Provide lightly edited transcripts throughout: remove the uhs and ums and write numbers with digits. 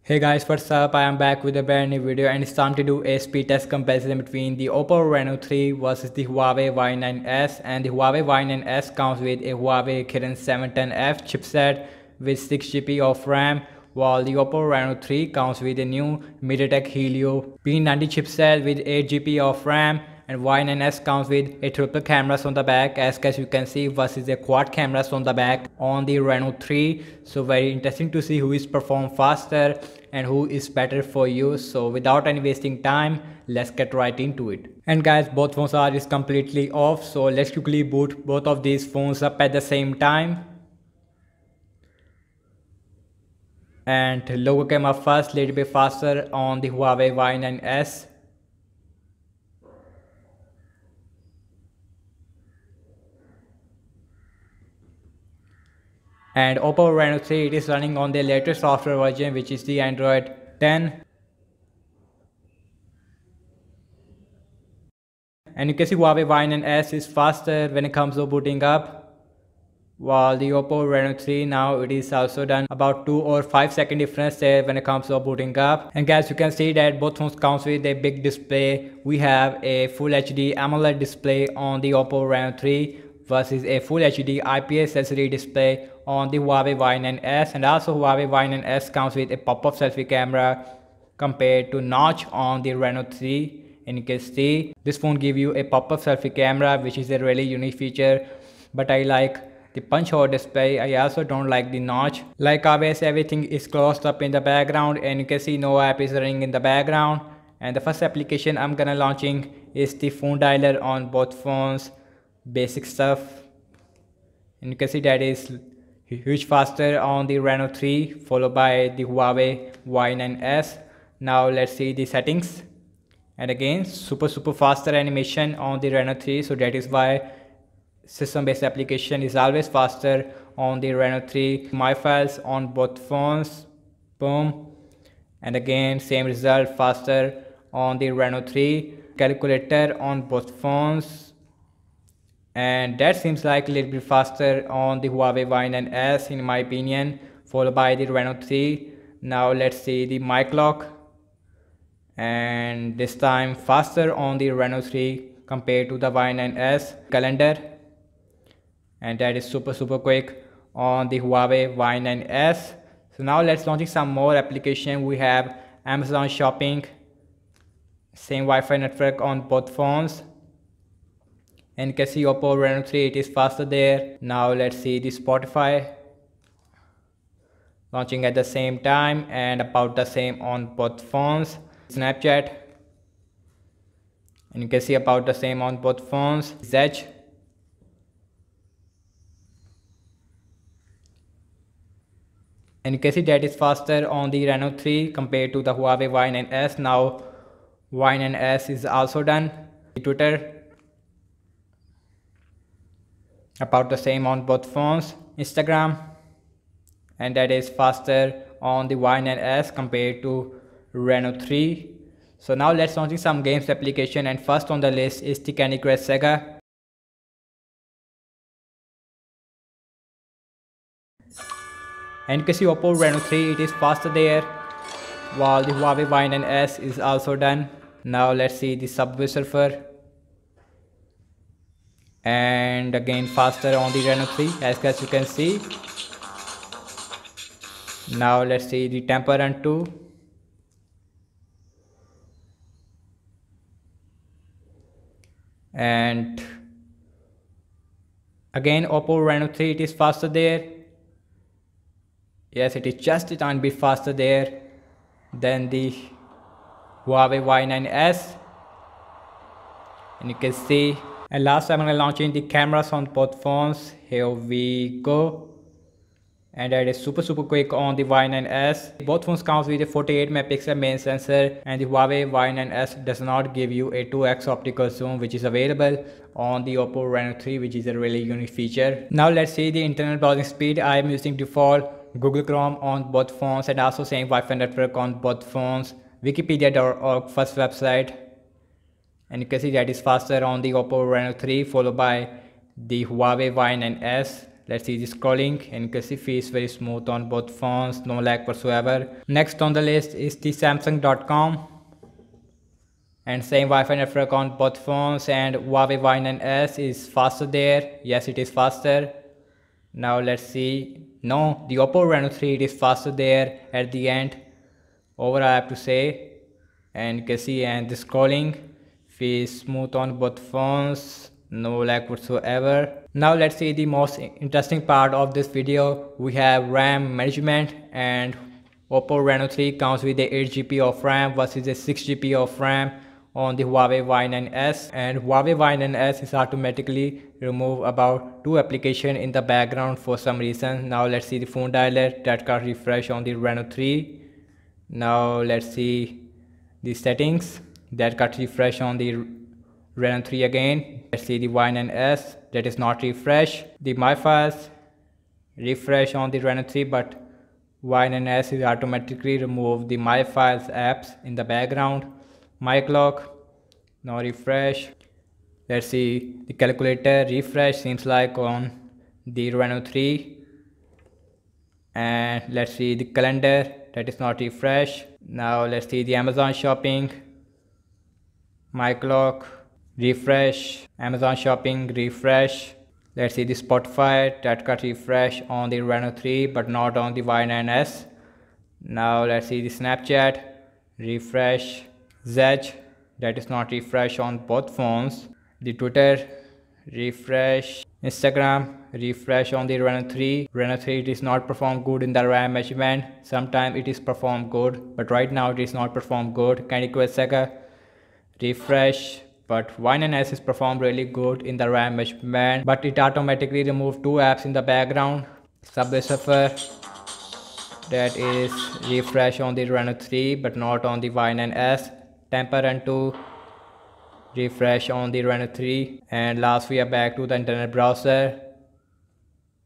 Hey guys, what's up? I am back with a brand new video and it's time to do a speed test comparison between the Oppo Reno 3 versus the Huawei Y9s. And the Huawei Y9s comes with a Huawei Kirin 710F chipset with 6GB of RAM, while the Oppo Reno 3 comes with a new MediaTek Helio P90 chipset with 8GB of RAM. And Y9s comes with a triple cameras on the back as you can see versus a quad cameras on the back on the Reno 3. So very interesting to see who is perform faster and who is better for you. So without any wasting time, let's get right into it. And guys, both phones are just completely off, so let's quickly boot both of these phones up at the same time. And logo came up first, little bit faster on the Huawei Y9s. And Oppo Reno 3, it is running on the latest software version, which is the Android 10. And you can see Huawei Y9s is faster when it comes to booting up, while the Oppo Reno 3 now it is also done about 2 or 5 second difference there when it comes to booting up. And guys, you can see that both phones comes with a big display. We have a Full HD AMOLED display on the Oppo Reno 3 versus a Full HD IPS LCD display on the Huawei Y9s. And also Huawei Y9s comes with a pop-up selfie camera compared to notch on the Reno 3. And you can see this phone give you a pop-up selfie camera, which is a really unique feature, but I like the punch hole display. I also don't like the notch. Like always, everything is closed up in the background and you can see no app is running in the background. And the first application I'm gonna launching is the phone dialer on both phones. Basic stuff, and you can see that is huge faster on the Reno 3 followed by the Huawei Y9s. Now let's see the settings, and again super faster animation on the Reno 3, so that is why system based application is always faster on the Reno 3. My files on both phones, boom, and again same result, faster on the Reno 3. Calculator on both phones, and that seems like a little bit faster on the Huawei Y9s in my opinion, followed by the Reno 3. Now let's see the mic lock, and this time faster on the Reno 3 compared to the Y9s. Calendar, and that is super quick on the Huawei Y9s. So now let's launch some more application. We have Amazon Shopping, same Wi-Fi network on both phones. And you can see Oppo Reno 3, it is faster there. Now let's see the Spotify, launching at the same time and about the same on both phones. Snapchat, and you can see about the same on both phones. Zedge, and you can see that is faster on the Reno 3 compared to the Huawei Y9s. Now Y9s is also done. Twitter, about the same on both phones. Instagram, and that is faster on the Y9s compared to Reno 3. So now let's launch some games application, and first on the list is the Candy Crush Saga. And you can see Oppo Reno 3, it is faster there, while the Huawei Y9s is also done. Now let's see the Subway Surfer, and again faster on the Reno 3 as you can see. Now let's see the Temple Run 2, and again Oppo Reno 3, it is faster there. Yes, it is just a tiny bit faster there than the Huawei Y9s, and you can see. And last I'm gonna launching the cameras on both phones. Here we go, and that is super quick on the Y9s. Both phones comes with a 48 megapixel main sensor, and the Huawei Y9s does not give you a 2x optical zoom, which is available on the Oppo Reno 3, which is a really unique feature. Now let's see the internet browsing speed. I am using default Google Chrome on both phones, and also same Wi-Fi network on both phones. Wikipedia.org first website, and you can see that is faster on the Oppo Reno 3 followed by the Huawei Y9s. let's see the scrolling, and you can see feels very smooth on both phones, no lag whatsoever. Next on the list is the Samsung.com, and same Wi-Fi network on both phones, and Huawei Y9s is faster there. Yes, it is faster. Now let's see. No, the Oppo Reno 3, it is faster there at the end. Over I have to say, and you can see, and the scrolling feels smooth on both phones, no lag whatsoever. Now let's see the most interesting part of this video. We have RAM management, and Oppo Reno 3 comes with a 8GB of RAM versus a 6GB of RAM on the Huawei Y9s, and Huawei Y9s is automatically remove about 2 applications in the background for some reason. Now let's see the phone dialer that got refresh on the Reno 3. Now let's see the settings that got refresh on the Reno 3 again. Let's see the Y9s that is not refresh. The My Files refresh on the Reno 3, but Y9s is automatically remove the My Files apps in the background. My Clock, now refresh. Let's see the calculator refresh, seems like on the Reno 3. And let's see the calendar that is not refresh. Now let's see the Amazon shopping, My Clock, refresh, Amazon shopping, refresh. Let's see the Spotify that got refresh on the Reno 3 but not on the Y9s. Now let's see the Snapchat, refresh. Zedge, that is not refresh on both phones. The Twitter, refresh. Instagram, refresh on the Reno 3. Reno 3, it is not perform good in the RAM measurement. Sometimes it is perform good, but right now it is not perform good. Candy Crush Saga, refresh. But Y9s is performed really good in the RAM measurement, but it automatically removed 2 apps in the background. Subway Surfer, that is refresh on the Reno 3 but not on the Y9s. Temper Run 2, refresh on the Reno 3. And last we are back to the internet browser,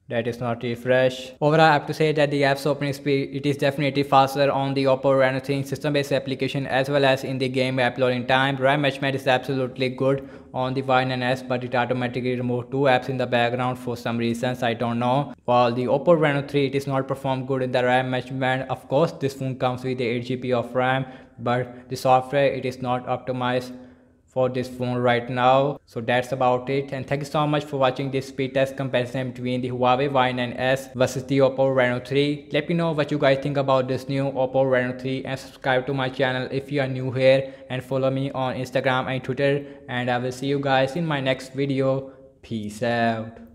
that is not refresh. Overall I have to say that the app's opening speed, it is definitely faster on the Oppo Reno 3 system based application as well as in the game uploading time. RAM management is absolutely good on the Y9s, but it automatically removed 2 apps in the background for some reasons, I don't know. While the Oppo Reno 3, it is not performed good in the RAM management. Of course this phone comes with the 8GB of RAM, but the software, it is not optimized for this phone right now. So that's about it, and thank you so much for watching this speed test comparison between the Huawei Y9s versus the Oppo Reno 3. Let me know what you guys think about this new Oppo Reno 3, and subscribe to my channel if you are new here, and follow me on Instagram and Twitter, and I will see you guys in my next video. Peace out.